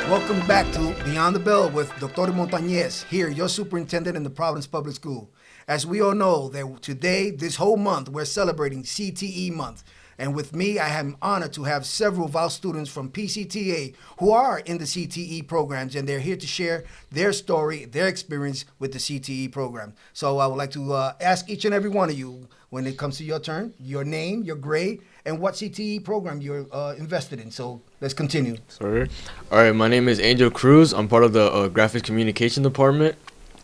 Welcome back to Beyond the Bell with Dr. Montañez, here, your superintendent in the Providence Public School. As we all know, that today, this whole month, we're celebrating CTE Month. And with me, I am honored to have several of our students from PCTA who are in the CTE programs, and they're here to share their story, their experience with the CTE program. So I would like to ask each and every one of you, when it comes to your turn, your name, your grade, and what CTE program you're invested in. So let's continue. Sorry. All right, my name is Angel Cruz. I'm part of the graphics communication department.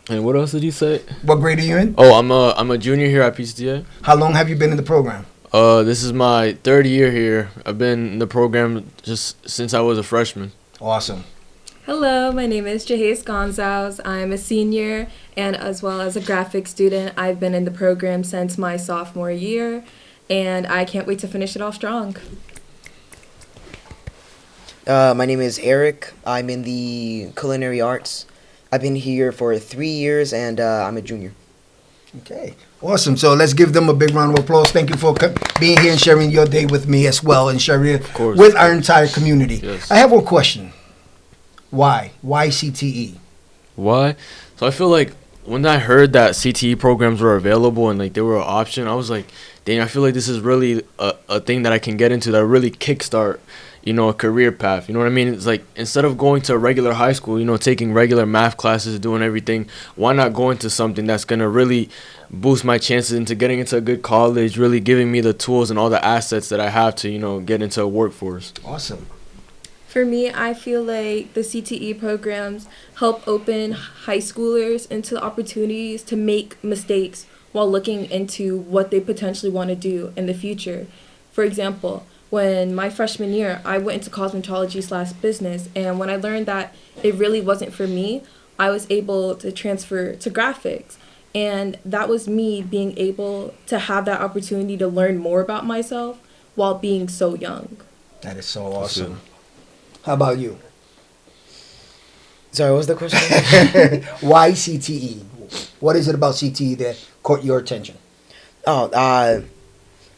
And what else did you say? What grade are you in? Oh, I'm a junior here at PCTA. How long have you been in the program? This is my third year here. I've been in the program just since I was a freshman. Awesome. Hello, my name is Jahiz Gonzalez. I'm a senior and as well as a graphics student. I've been in the program since my sophomore year, and I can't wait to finish it off strong. My name is Eric. I'm in the culinary arts. I've been here for 3 years, and I'm a junior. Okay, awesome. So let's give them a big round of applause. Thank you for being here and sharing your day with me as well, and sharing it with our entire community. Yes. I have one question. Why? Why CTE? Why? So I feel like when I heard that CTE programs were available and like they were an option, I was like, dang, I feel like this is really a thing that I can get into that really kickstart, a career path. You know what I mean? It's like instead of going to a regular high school, taking regular math classes, doing everything, why not go into something that's going to really boost my chances into getting into a good college, really giving me the tools and all the assets that I have to, get into a workforce. Awesome. For me, I feel like the CTE programs help open high schoolers into opportunities to make mistakes while looking into what they potentially want to do in the future. For example, when my freshman year, I went into cosmetology/business, and when I learned that it really wasn't for me, I was able to transfer to graphics. And that was me being able to have that opportunity to learn more about myself while being so young. That is so awesome. How about you? Sorry, what was the question? Why CTE? What is it about CTE that caught your attention? I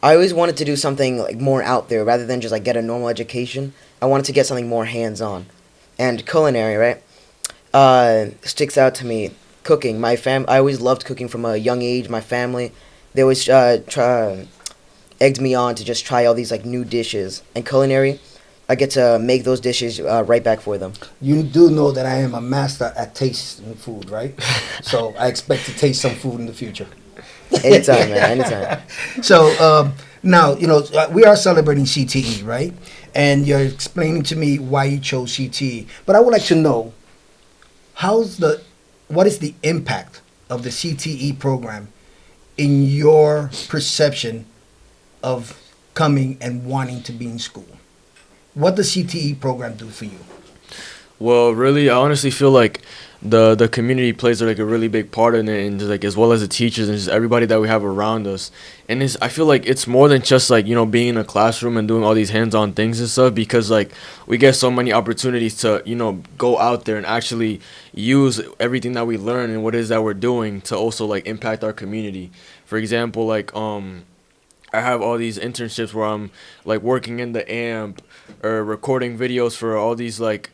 always wanted to do something like more out there rather than just like get a normal education. I wanted to get something more hands-on. And culinary, right? Sticks out to me. Cooking. I always loved cooking from a young age. My family, they always egged me on to just try all these like new dishes. And culinary, I get to make those dishes right back for them. You do know that I am a master at tasting food, right? So I expect to taste some food in the future. Anytime, man, anytime. So now, we are celebrating CTE, right? And you're explaining to me why you chose CTE. But I would like to know, what is the impact of the CTE program in your perception of coming and wanting to be in school? What does CTE program do for you? Well, really, I honestly feel like the community plays like a really big part in it, and just, like as well as the teachers and just everybody that we have around us. And I feel like it's more than just like being in a classroom and doing all these hands-on things and stuff, because like we get so many opportunities to go out there and actually use everything that we learn and what it is that we're doing to also like impact our community. For example, like I have all these internships where I'm like working in the AMP or recording videos for all these like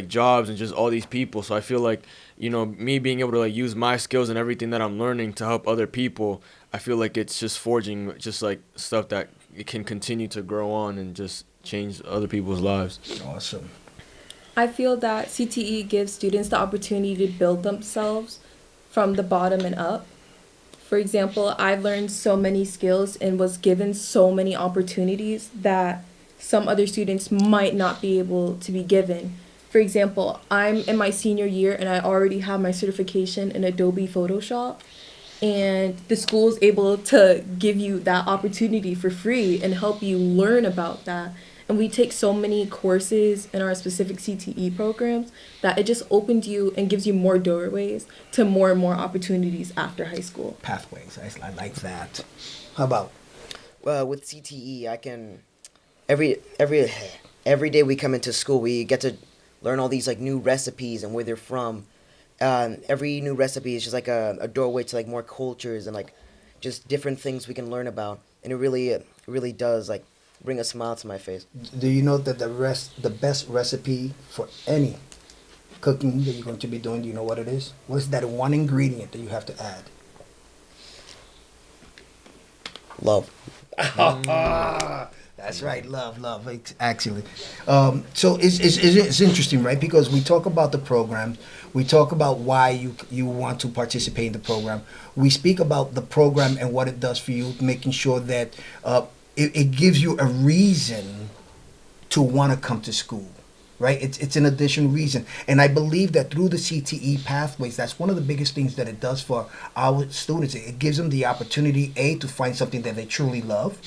jobs and just all these people. So I feel like, me being able to like use my skills and everything that I'm learning to help other people, I feel like it's just forging just like stuff that it can continue to grow on and just change other people's lives. Awesome. I feel that CTE gives students the opportunity to build themselves from the bottom and up. For example, I've learned so many skills and was given so many opportunities that some other students might not be able to be given. For example, I'm in my senior year and I already have my certification in Adobe Photoshop, and the school is able to give you that opportunity for free and help you learn about that. And we take so many courses in our specific CTE programs that it just opens you and gives you more doorways to more and more opportunities after high school. Pathways. I like that. How about? Well, with CTE, I can every day we come into school, we get to learn all these like new recipes and where they're from. Every new recipe is just like a doorway to like more cultures and like just different things we can learn about. And it really does like bring a smile to my face. Do you know that the best recipe for any cooking that you're going to be doing, do you know what it is? What is that one ingredient that you have to add? Love. That's right, love, actually. So it's interesting, right? Because we talk about the program, we talk about why you want to participate in the program. We speak about the program and what it does for you, making sure that it gives you a reason to want to come to school, right? It's an additional reason. And I believe that through the CTE pathways, that's one of the biggest things that it does for our students. It gives them the opportunity, A, to find something that they truly love.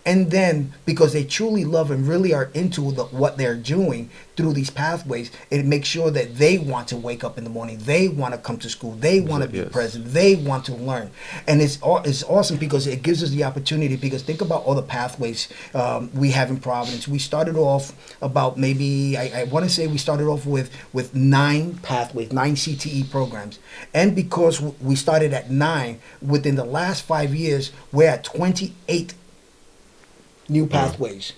And then, because they truly love and really are into what they're doing through these pathways, it makes sure that they want to wake up in the morning. They want to come to school. They want to be present. They want to learn. And it's awesome because it gives us the opportunity. Because think about all the pathways we have in Providence. We started off about maybe, I want to say we started off with 9 pathways, 9 CTE programs. And because we started at 9, within the last 5 years, we're at 28 new pathways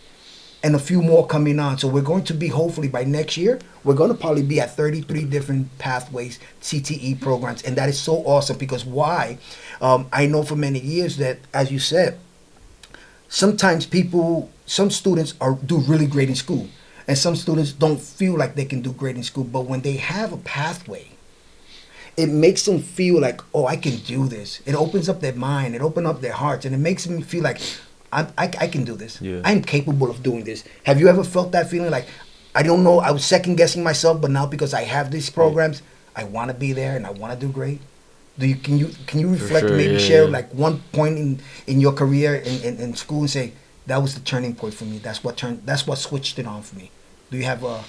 and a few more coming on. So we're going to be, hopefully by next year, we're going to probably be at 33 different pathways, CTE programs. And that is so awesome because why? I know for many years that, as you said, sometimes some students do really great in school and some students don't feel like they can do great in school. But when they have a pathway, it makes them feel like, oh, I can do this. It opens up their mind, it opens up their hearts, and it makes them feel like, I can do this. Yeah. I'm capable of doing this. Have you ever felt that feeling like, I don't know, I was second guessing myself, but now because I have these programs, I want to be there and I want to do great? Can you reflect, sure, maybe yeah, share yeah. like one point in your career in school and say, that was the turning point for me. That's what switched it on for me. Do you have a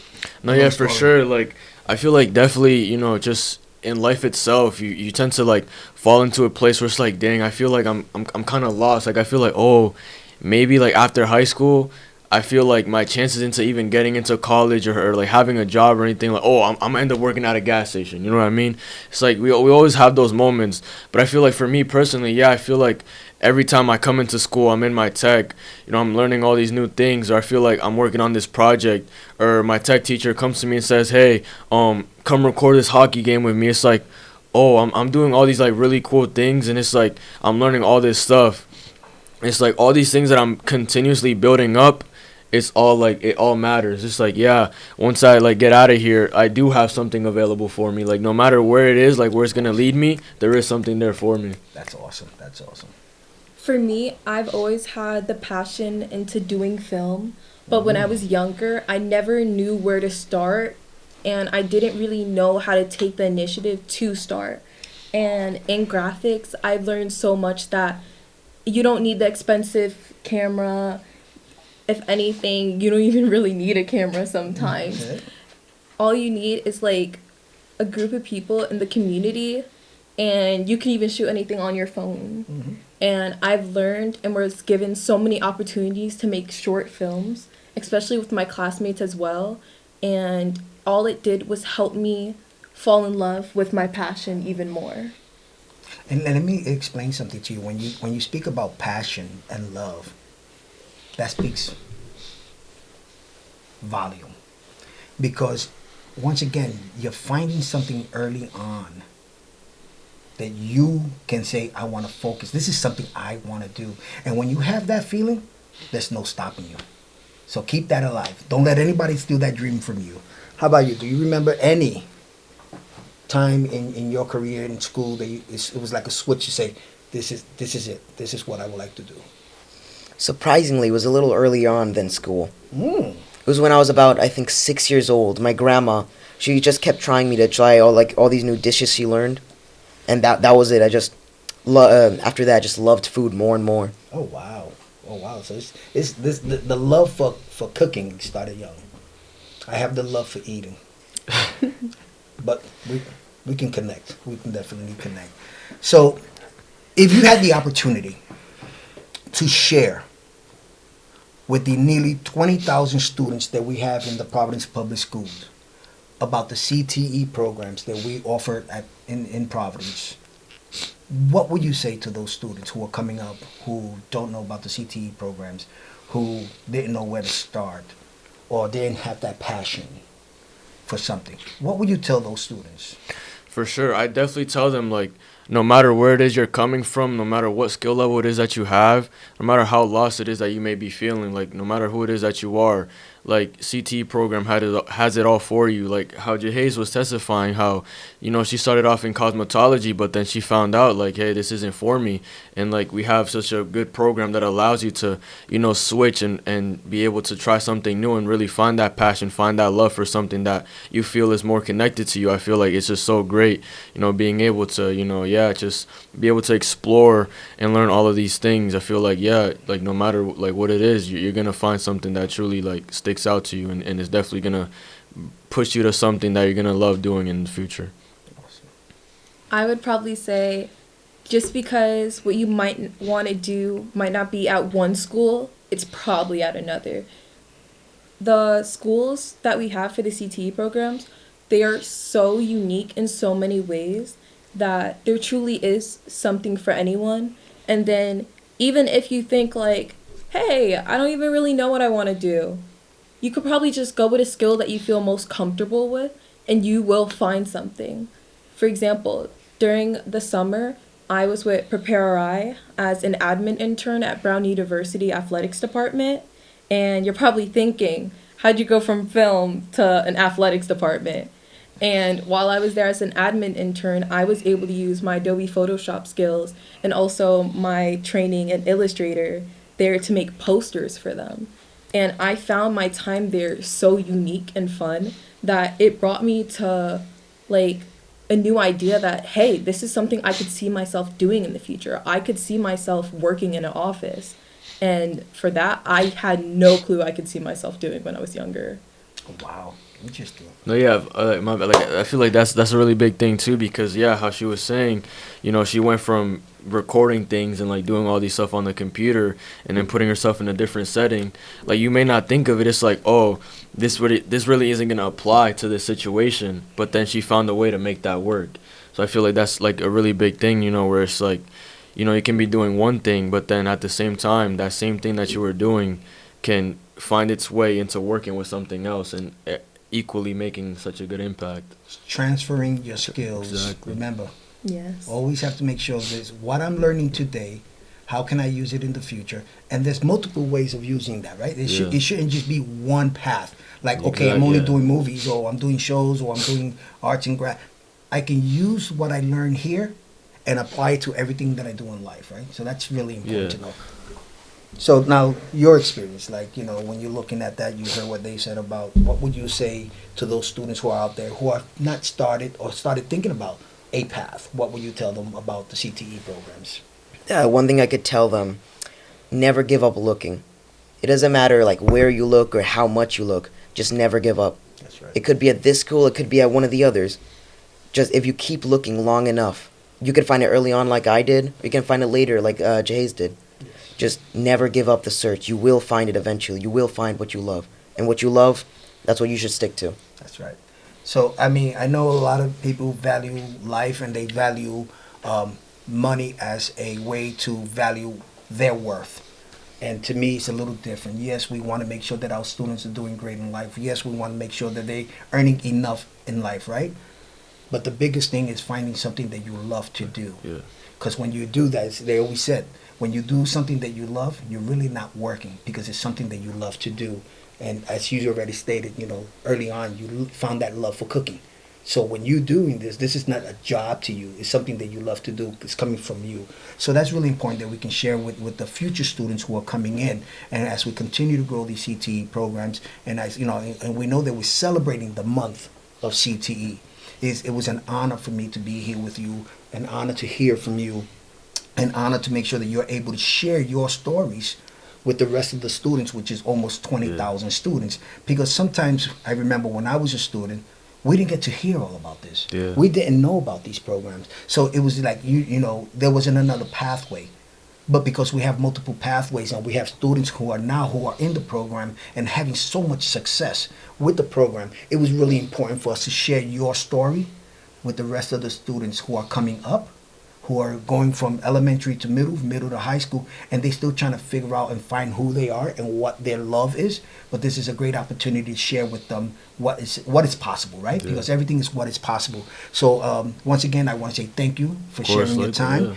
No, yeah, for sure. Like, I feel like definitely, just in life itself, you tend to like fall into a place where it's like, dang, I feel like I'm kind of lost. Like, I feel like, oh, maybe like after high school, I feel like my chances into even getting into college or like having a job or anything, like, oh, I'm gonna end up working at a gas station. You know what I mean? It's like we always have those moments. But I feel like for me personally, yeah, I feel like every time I come into school, I'm in my tech, I'm learning all these new things, or I feel like I'm working on this project, or my tech teacher comes to me and says, hey, come record this hockey game with me. It's like, oh, I'm doing all these like really cool things, and it's like I'm learning all this stuff. It's like all these things that I'm continuously building up. It's all like, it all matters. It's like, yeah, once I like get out of here, I do have something available for me. Like, no matter where it is, like where it's gonna lead me, there is something there for me. That's awesome. That's awesome. For me, I've always had the passion into doing film, but when I was younger, I never knew where to start, and I didn't really know how to take the initiative to start. And in graphics, I've learned so much that you don't need the expensive camera. If anything, you don't even really need a camera sometimes. Okay. All you need is like a group of people in the community, and you can even shoot anything on your phone. Mm-hmm. And I've learned and was given so many opportunities to make short films, especially with my classmates as well. And all it did was help me fall in love with my passion even more. And let me explain something to you. When you speak about passion and love, that speaks volume. Because once again, you're finding something early on that you can say, I want to focus. This is something I want to do. And when you have that feeling, there's no stopping you. So keep that alive. Don't let anybody steal that dream from you. How about you? Do you remember any time in your career in school that it was like a switch to say, this is it. This is what I would like to do? Surprisingly, it was a little earlier on than school. Mm. It was when I was about, I think, 6 years old. My grandma, she just kept trying me to try all these new dishes she learned. And that was it. I just, after that, I just loved food more and more. Oh wow! So the love for cooking started young. I have the love for eating, but we can connect. We can definitely connect. So, if you had the opportunity to share with the nearly 20,000 students that we have in the Providence Public Schools about the CTE programs that we offer in Providence, what would you say to those students who are coming up, who don't know about the CTE programs, who didn't know where to start, or didn't have that passion for something? What would you tell those students? For sure, I definitely tell them, like, no matter where it is you're coming from, no matter what skill level it is that you have, no matter how lost it is that you may be feeling, like, no matter who it is that you are, like, CTE program has it all for you. Like how Jahaze was testifying, how, you know, she started off in cosmetology, but then she found out, like, hey, this isn't for me. And, like, we have such a good program that allows you to, you know, switch and be able to try something new and really find that passion, find that love for something that you feel is more connected to you. I feel like it's just so great, you know, being able to, you know, just be able to explore and learn all of these things. I feel like, like, no matter, like, what it is, you're going to find something that truly, like, sticks out to you, and it's definitely going to push you to something that you're going to love doing in the future. I would probably say, just because what you might want to do might not be at one school, it's probably at another. The schools that we have for the CTE programs, they are so unique in so many ways that there truly is something for anyone. And then even if you think like, hey, I don't even really know what I want to do, you could probably just go with a skill that you feel most comfortable with, and you will find something. For example, during the summer, I was with Prepare RI as an admin intern at Brown University Athletics Department. And you're probably thinking, how'd you go from film to an athletics department? And while I was there as an admin intern, I was able to use my Adobe Photoshop skills and also my training in Illustrator there to make posters for them. And I found my time there so unique and fun that it brought me to, like, a new idea that, hey, this is something I could see myself doing in the future. I could see myself working in an office. And for that, I had no clue I could see myself doing when I was younger. Wow, interesting. No, yeah, I feel like that's a really big thing too, because how she was saying, you know, she went from recording things and like doing all these stuff on the computer and then putting herself in a different setting. Like, you may not think of it, it's like, oh, this really isn't gonna apply to this situation, but then she found a way to make that work. So I feel like that's like a really big thing, you know, where it's like, you know, you can be doing one thing, but then at the same time, that same thing that you were doing can find its way into working with something else and equally making such a good impact. Transferring your skills. Exactly. Remember, Yes. always have to make sure this what I'm learning today, how can I use it in the future? And there's multiple ways of using that, right? It shouldn't just be one path. Like, okay, I'm only doing movies, or I'm doing shows, or I'm doing arts and craft. I can use what I learned here and apply it to everything that I do in life, right? So that's really important to know. So now, your experience, like, you know, when you're looking at that, you heard what they said about, what would you say to those students who are out there who are not started or started thinking about a path? What would you tell them about the CTE programs? One thing I could tell them, never give up looking. It doesn't matter like where you look or how much you look, just never give up. That's right. It could be at this school, it could be at one of the others. Just if you keep looking long enough, you can find it early on like I did, or you can find it later like Jahaze did. Yes. Just never give up the search. You will find it eventually. You will find what you love. And what you love, that's what you should stick to. That's right. So, I mean, I know a lot of people value life and they value money as a way to value their worth. And to me, it's a little different. Yes, we want to make sure that our students are doing great in life. Yes, we want to make sure that they're earning enough in life, right? But the biggest thing is finding something that you love to do. Yeah. Because when you do that, they always said, when you do something that you love, you're really not working because it's something that you love to do. And as you already stated, you know, early on, you found that love for cooking. So when you're doing this is not a job to you. It's something that you love to do. It's coming from you. So that's really important that we can share with the future students who are coming in. And as we continue to grow these CTE programs, and as you know, and we know that we're celebrating the month of CTE. It was an honor for me to be here with you, an honor to hear from you, an honor to make sure that you're able to share your stories with the rest of the students, which is almost 20,000 students. Because sometimes, I remember when I was a student, we didn't get to hear all about this. Yeah. We didn't know about these programs. So it was like, you know, there wasn't another pathway. But because we have multiple pathways and we have students who are in the program and having so much success with the program, it was really important for us to share your story with the rest of the students who are coming up, who are going from elementary to middle to high school, and they're still trying to figure out and find who they are and what their love is. But this is a great opportunity to share with them what is possible, right? Yeah. Because everything is what is possible. So once again, I want to say thank you for sharing your time,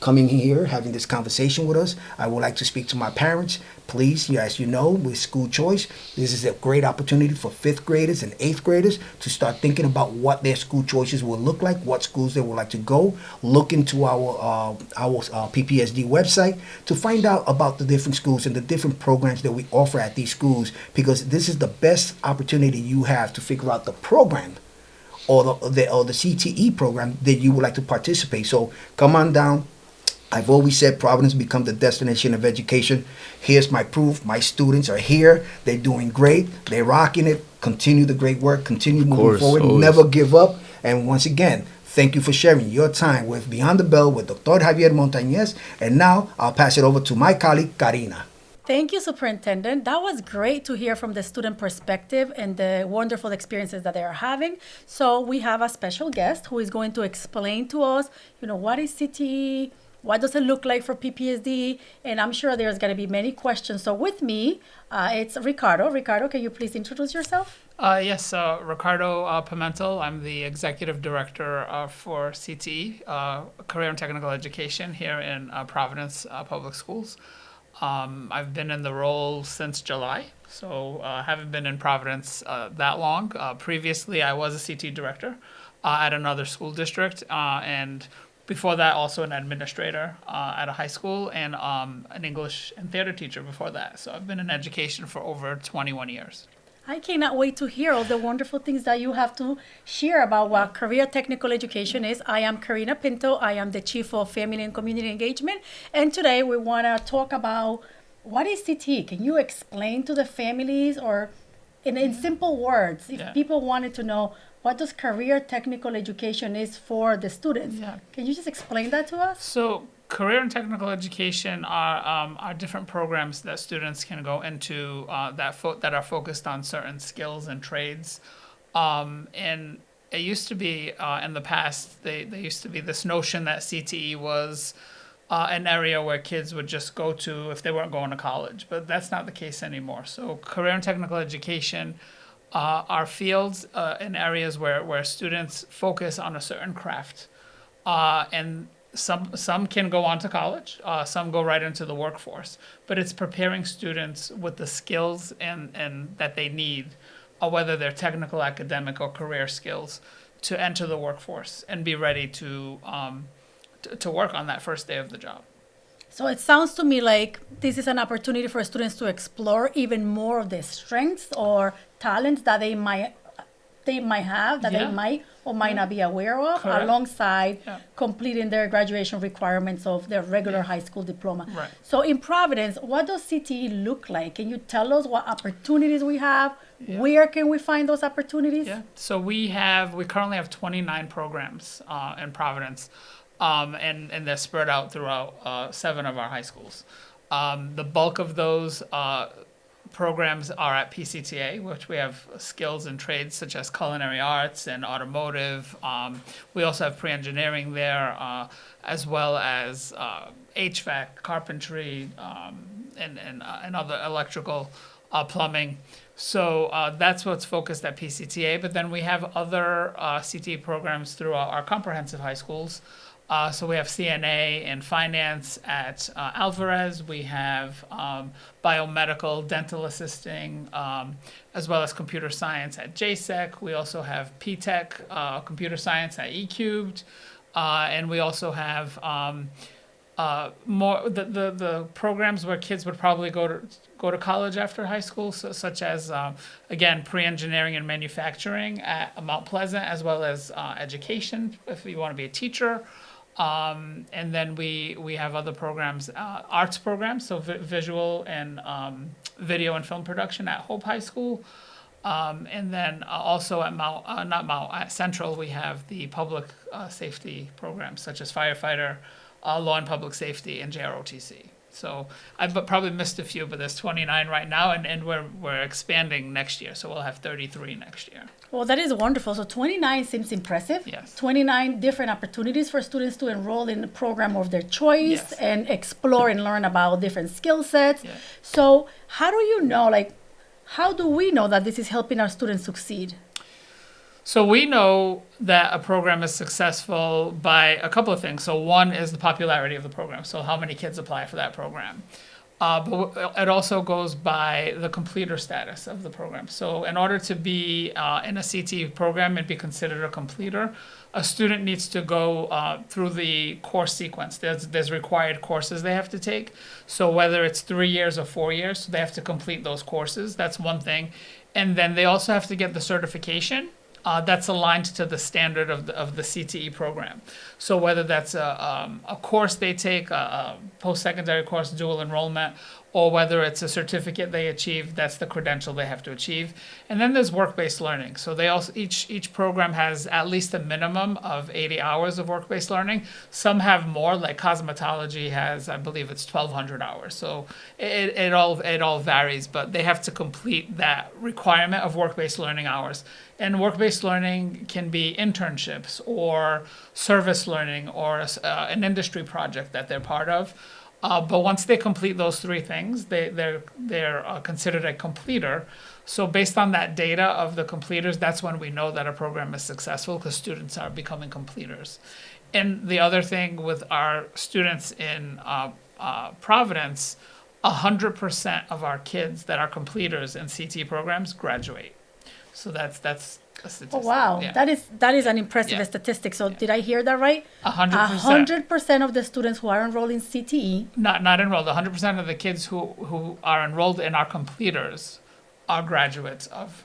coming here, having this conversation with us. I would like to speak to my parents. Please, as you know, with school choice, this is a great opportunity for 5th graders and 8th graders to start thinking about what their school choices will look like, what schools they would like to go. Look into our PPSD website to find out about the different schools and the different programs that we offer at these schools, because this is the best opportunity you have to figure out the program or the CTE program that you would like to participate. So come on down. I've always said Providence become the destination of education. Here's my proof. My students are here. They're doing great. They're rocking it. Continue the great work. Continue moving forward. Always. Never give up. And once again, thank you for sharing your time with Beyond the Bell with Dr. Javier Montañez. And now I'll pass it over to my colleague, Karina. Thank you, Superintendent. That was great to hear from the student perspective and the wonderful experiences that they are having. So we have a special guest who is going to explain to us, what is CTE, what does it look like for PPSD, and I'm sure there's going to be many questions. So with me, it's Ricardo. Ricardo, can you please introduce yourself? Yes, Ricardo Pimentel. I'm the Executive Director for CTE, Career and Technical Education here in Providence Public Schools. I've been in the role since July, so haven't been in Providence that long. Previously, I was a CTE Director at another school district, and before that, also an administrator at a high school and an English and theater teacher before that. So I've been in education for over 21 years. I cannot wait to hear all the wonderful things that you have to share about what career technical education is. I am Karina Pinto. I am the Chief of Family and Community Engagement. And today we want to talk about what is CTE. Can you explain to the families, or in simple words, if people wanted to know what does career technical education is for the students? Yeah. Can you just explain that to us? So career and technical education are different programs that students can go into that are focused on certain skills and trades. And it used to be in the past, there used to be this notion that CTE was an area where kids would just go to if they weren't going to college, but that's not the case anymore. So career and technical education are fields in areas where students focus on a certain craft, and some can go on to college, some go right into the workforce, but it's preparing students with the skills and that they need, whether they're technical, academic, or career skills, to enter the workforce and be ready to work on that first day of the job. So it sounds to me like this is an opportunity for students to explore even more of the strengths or talents that they might have, that they might or might not be aware of, Correct. alongside completing their graduation requirements of their regular high school diploma. Right. So in Providence, what does CTE look like? Can you tell us what opportunities we have? Where can we find those opportunities? Yeah. So we currently have 29 programs in Providence, and they're spread out throughout 7 of our high schools. The bulk of those programs are at PCTA, which we have skills and trades such as culinary arts and automotive. We also have pre-engineering there, as well as HVAC, carpentry, and other electrical, plumbing. So that's what's focused at PCTA. But then we have other CTE programs throughout our comprehensive high schools. So we have CNA and finance at Alvarez. We have biomedical, dental assisting, as well as computer science at JSEC. We also have PTech, computer science at E-Cubed. And we also have more the programs where kids would probably go to college after high school, such as, again, pre-engineering and manufacturing at Mount Pleasant, as well as education if you want to be a teacher. And then we have other programs, arts programs, so visual and video and film production at Hope High School. And then also at Central, we have the public safety programs such as firefighter, law and public safety, and JROTC. So I've probably missed a few, but there's 29 right now, and we're expanding next year, so we'll have 33 next year. Well, that is wonderful. So 29 seems impressive. Yes. 29 different opportunities for students to enroll in a program of their choice Yes. and explore and learn about different skill sets. Yeah. So how do you know, like, how do we know that this is helping our students succeed? So we know that a program is successful by a couple of things. So one is the popularity of the program. So how many kids apply for that program. But it also goes by the completer status of the program. So in order to be in a CTE program and be considered a completer, a student needs to go through the course sequence. There's required courses they have to take. So whether it's 3 years or 4 years, they have to complete those courses. That's one thing. And then they also have to get the certification that's aligned to the standard of the CTE program. So whether that's a course they take, a post-secondary course, dual enrollment, or whether it's a certificate they achieve, that's the credential they have to achieve. And then there's work-based learning. So they also each program has at least a minimum of 80 hours of work-based learning. Some have more, like cosmetology has, I believe it's 1,200 hours. So it all varies, but they have to complete that requirement of work-based learning hours. And work-based learning can be internships or service learning or an industry project that they're part of. But once they complete those three things, they're considered a completer. So based on that data of the completers, that's when we know that a program is successful, because students are becoming completers. And the other thing with our students in Providence, 100% of our kids that are completers in CTE programs graduate. So that's a statistic. Oh, wow. Yeah. That is an impressive Yeah. statistic. So did I hear that right? 100%. 100% of the students who are enrolled in CTE. Not enrolled. 100% of the kids who are enrolled in our completers are graduates of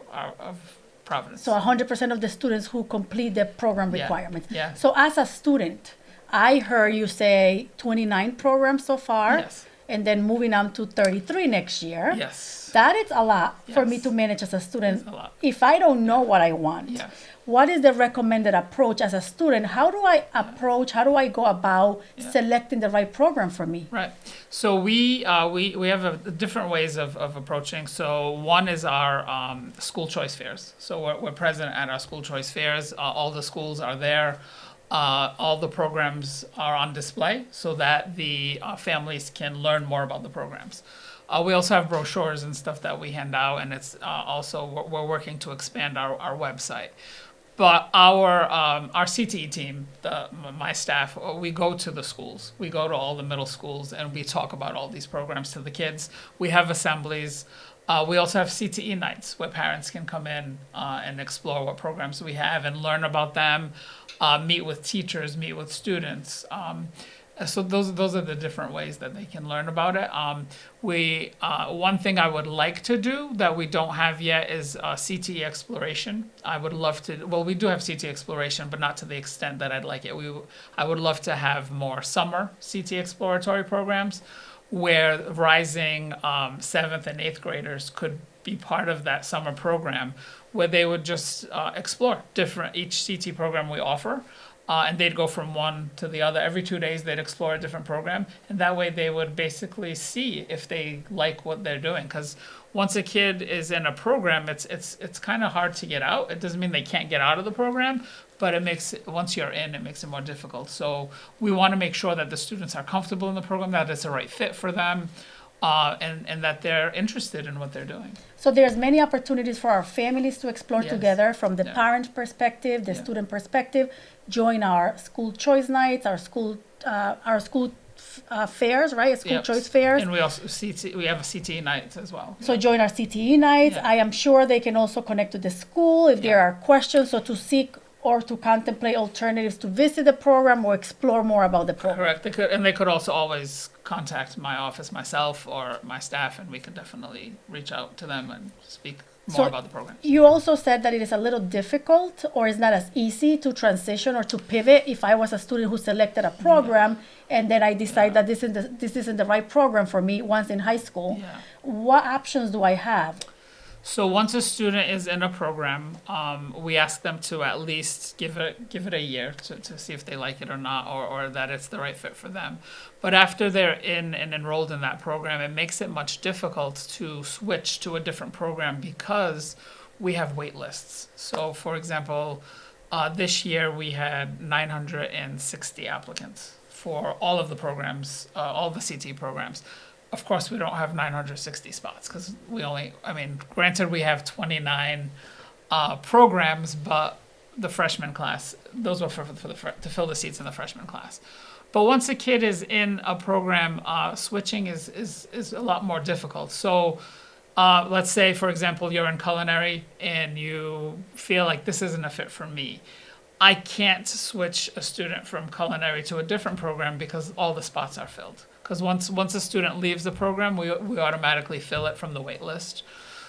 Providence. So 100% of the students who complete the program Yeah. requirements. Yeah. So as a student, I heard you say 29 programs so far, Yes. and then moving on to 33 next year. Yes. That is a lot for me Yes. to manage as a student. It's a lot. If I don't know what I want, Yes. what is the recommended approach as a student? How do I go about selecting the right program for me? Right. So we have different ways of approaching. So one is our school choice fairs. So we're present at our school choice fairs. All the schools are there. All the programs are on display so that the families can learn more about the programs. We also have brochures and stuff that we hand out, and it's also we're working to expand our website. But our CTE team, my staff, we go to the schools. We go to all the middle schools and we talk about all these programs to the kids. We have assemblies. We also have CTE nights where parents can come in and explore what programs we have and learn about them, meet with teachers, meet with students. So those are the different ways that they can learn about it. One thing I would like to do that we don't have yet is CTE exploration. I would love to. Well, we do have CTE exploration, but not to the extent that I'd like it. I would love to have more summer CTE exploratory programs, where rising 7th and 8th graders could be part of that summer program, where they would just explore each CTE program we offer. And they'd go from one to the other. Every 2 days, they'd explore a different program. And that way, they would basically see if they like what they're doing. Because once a kid is in a program, it's kind of hard to get out. It doesn't mean they can't get out of the program, but once you're in, it makes it more difficult. So we want to make sure that the students are comfortable in the program, that it's the right fit for them, and that they're interested in what they're doing. So there's many opportunities for our families to explore Yes. together from the Yeah. parent perspective, the Yeah. student perspective. Join our school choice nights, our school fairs, right? School Yep. choice fairs. And we also we have a CTE nights as well. So join our CTE nights. Yeah. I am sure they can also connect to the school if there Yeah. are questions, or to seek or to contemplate alternatives to visit the program or explore more about the program. Correct. They could also always contact my office, myself, or my staff, and we could definitely reach out to them and speak more So about the program. You also said that it is a little difficult, or it's not as easy to transition or to pivot if I was a student who selected a program and then I decide that this isn't the right program for me once in high school. Yeah. What options do I have? So once a student is in a program, we ask them to at least give it a year to see if they like it or not, or that it's the right fit for them. But after they're in and enrolled in that program, it makes it much difficult to switch to a different program, because we have wait lists. So, for example, this year we had 960 applicants for all of the programs, all the CTE programs. Of course, we don't have 960 spots because granted, we have 29 programs, but the freshman class, those were to fill the seats in the freshman class. But once a kid is in a program, switching is a lot more difficult. So let's say, for example, you're in culinary and you feel like this isn't a fit for me. I can't switch a student from culinary to a different program because all the spots are filled. Because once a student leaves the program, we automatically fill it from the wait list.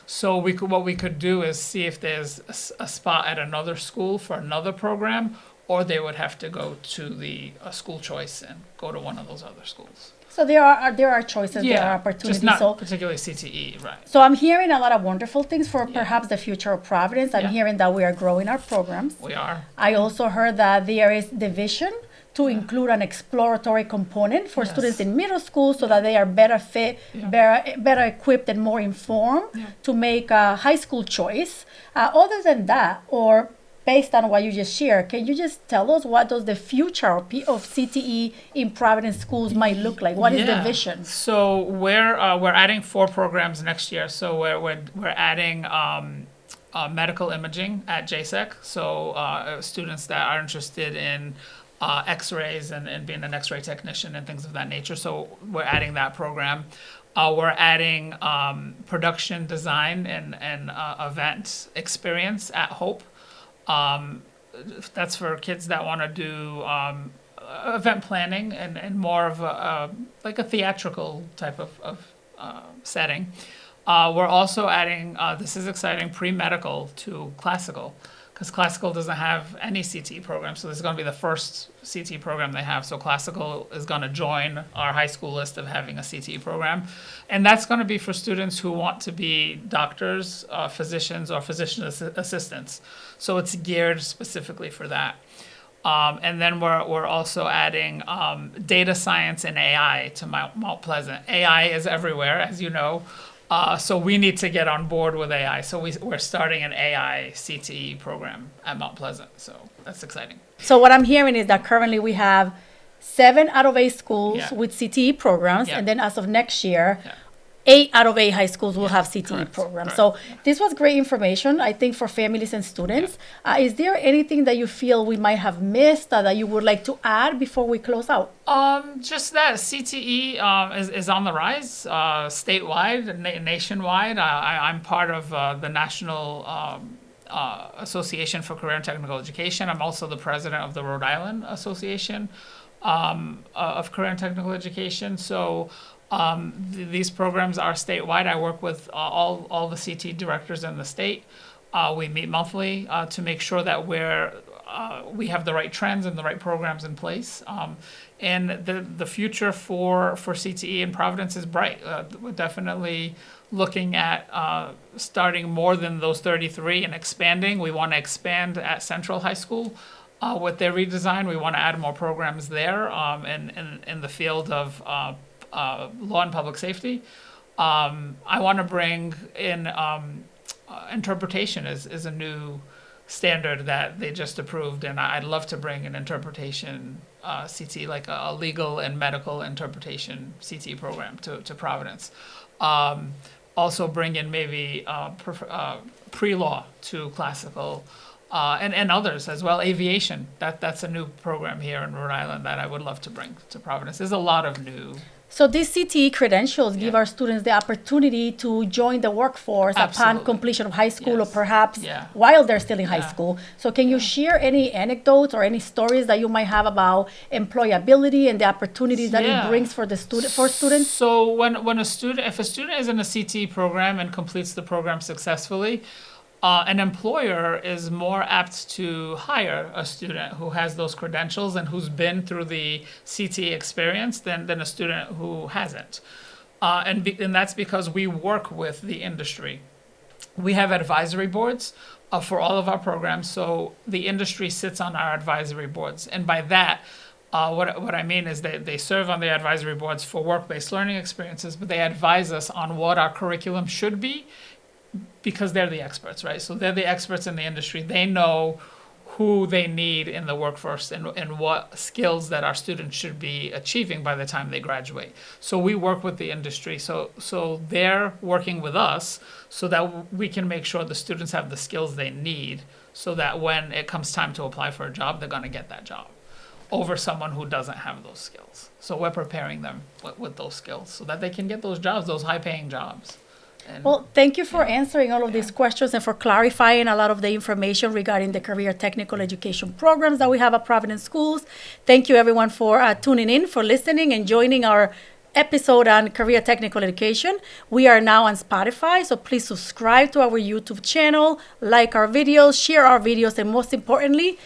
So what we could do is see if there's a spot at another school for another program, or they would have to go to the school choice and go to one of those other schools. So there are choices, there are opportunities. Just not so particularly CTE, right? So I'm hearing a lot of wonderful things for perhaps the future of Providence. I'm hearing that we are growing our programs. We are. I also heard that there is the vision to include an exploratory component for students in middle school so that they are better fit, better equipped and more informed to make a high school choice. Other than that, or based on what you just shared, can you just tell us what does the future of CTE in Providence schools might look like? What is the vision? So we're adding 4 programs next year. So we're adding medical imaging at JSEC. So students that are interested in X-rays and being an X-ray technician and things of that nature. So we're adding that program. We're adding production design and event experience at Hope. That's for kids that want to do event planning and more of a theatrical type of setting. We're also adding, this is exciting, pre-medical to classical, because classical doesn't have any CTE program. So this is going to be the first CTE program they have. So classical is going to join our high school list of having a CTE program. And that's going to be for students who want to be doctors, physicians, or physician assistants. So it's geared specifically for that. And then we're also adding data science and AI to Mount Pleasant. AI is everywhere, as you know. So we need to get on board with AI. So we're starting an AI CTE program at Mount Pleasant. So that's exciting. So what I'm hearing is that currently we have 7 out of 8 schools with CTE programs. And then as of next year, 8 out of 8 high schools will have CTE programs. Correct. So this was great information, I think, for families and students. Is there anything that you feel we might have missed that you would like to add before we close out? Just that CTE is on the rise statewide, nationwide. I'm part of the National Association for Career and Technical Education. I'm also the president of the Rhode Island Association of Career and Technical Education. So these programs are statewide. I work with all the CTE directors in the state. We meet monthly to make sure that we have the right trends and the right programs in place. And the future for CTE in Providence is bright. We're definitely looking at starting more than those 33 and expanding. We want to expand at Central High School. With their redesign, we want to add more programs there in the field of law and public safety. I want to bring in interpretation is a new standard that they just approved, and I'd love to bring an interpretation CTE, like a legal and medical interpretation CTE program to Providence. Also bring in maybe pre-law to classical, and others as well. Aviation, that's a new program here in Rhode Island that I would love to bring to Providence. There's a lot of new. So these CTE credentials give our students the opportunity to join the workforce upon completion of high school or perhaps while they're still in high school. So can you share any anecdotes or any stories that you might have about employability and the opportunities that it brings for students? So if a student is in a CTE program and completes the program successfully, an employer is more apt to hire a student who has those credentials and who's been through the CTE experience than a student who hasn't. And that's because we work with the industry. We have advisory boards for all of our programs, so the industry sits on our advisory boards. And by that, what I mean is they serve on the advisory boards for work-based learning experiences, but they advise us on what our curriculum should be because they're the experts, right? So they're the experts in the industry. They know who they need in the workforce and what skills that our students should be achieving by the time they graduate. So we work with the industry. So they're working with us so that we can make sure the students have the skills they need so that when it comes time to apply for a job, they're going to get that job over someone who doesn't have those skills. So we're preparing them with those skills so that they can get those jobs, those high-paying jobs. And Well, thank you for answering all of these questions and for clarifying a lot of the information regarding the career technical education programs that we have at Providence Schools. Thank you, everyone, for tuning in, for listening, and joining our episode on career technical education. We are now on Spotify, so please subscribe to our YouTube channel, like our videos, share our videos, and most importantly,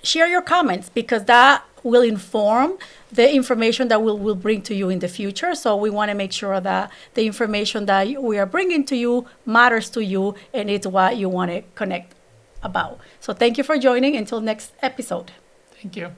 share your comments, because that will inform the information that we'll bring to you in the future. So we want to make sure that the information that we are bringing to you matters to you and it's what you want to connect about. So thank you for joining. Until next episode. thank you.